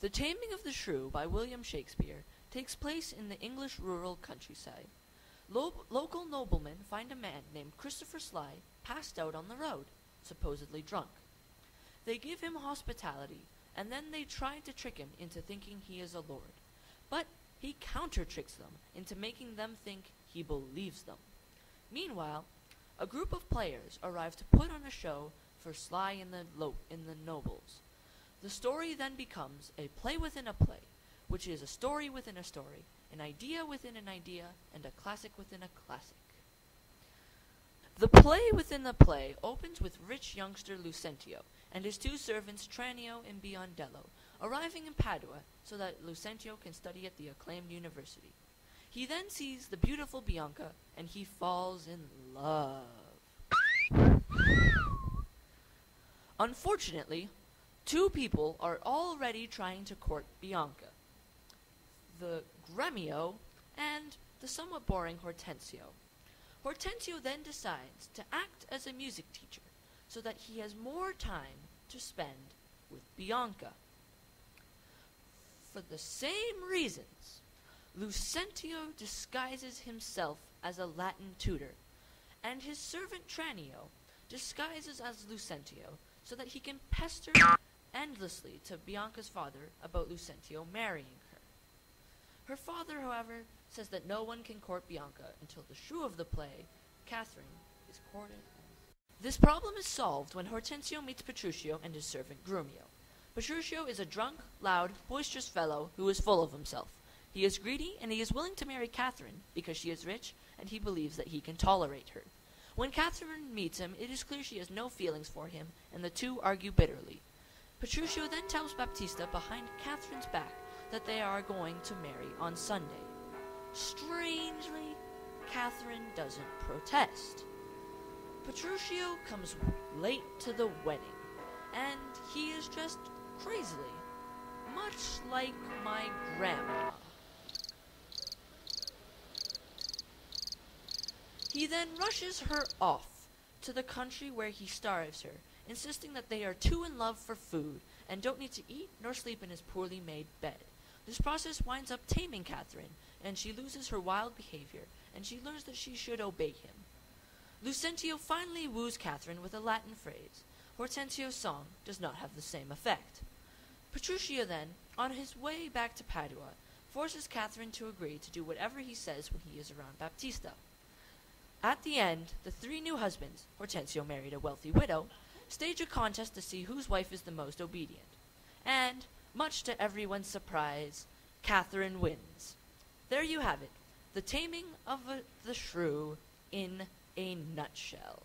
The Taming of the Shrew by William Shakespeare takes place in the English rural countryside. Local noblemen find a man named Christopher Sly passed out on the road, supposedly drunk. They give him hospitality, and then they try to trick him into thinking he is a lord. But he counter-tricks them into making them think he believes them. Meanwhile, a group of players arrive to put on a show for Sly and the nobles. The story then becomes a play within a play, which is a story within a story, an idea within an idea, and a classic within a classic. The play within the play opens with rich youngster Lucentio and his two servants Tranio and Biondello arriving in Padua so that Lucentio can study at the acclaimed university. He then sees the beautiful Bianca and he falls in love. Unfortunately, two people are already trying to court Bianca. The Gremio and the somewhat boring Hortensio. Hortensio then decides to act as a music teacher so that he has more time to spend with Bianca. For the same reasons, Lucentio disguises himself as a Latin tutor, and his servant Tranio disguises as Lucentio so that he can pester endlessly to Bianca's father about Lucentio marrying her. Her father, however, says that no one can court Bianca until the shrew of the play, Catherine, is courted. This problem is solved when Hortensio meets Petruchio and his servant Grumio. Petruchio is a drunk, loud, boisterous fellow who is full of himself. He is greedy, and he is willing to marry Catherine because she is rich, and he believes that he can tolerate her. When Catherine meets him, it is clear she has no feelings for him, and the two argue bitterly. Petruchio then tells Baptista behind Catherine's back that they are going to marry on Sunday. Strangely, Catherine doesn't protest. Petruchio comes late to the wedding, and he is dressed crazily, much like my grandma. He then rushes her off to the country where he starves her, insisting that they are too in love for food and don't need to eat nor sleep in his poorly made bed. This process winds up taming Catherine, and she loses her wild behavior, and she learns that she should obey him. Lucentio finally woos Catherine with a Latin phrase. Hortensio's song does not have the same effect. Petruchio then, on his way back to Padua, forces Catherine to agree to do whatever he says when he is around Baptista. At the end, the three new husbands, Hortensio married a wealthy widow, stage a contest to see whose wife is the most obedient. And, much to everyone's surprise, Catherine wins. There you have it, the taming of the shrew in a nutshell.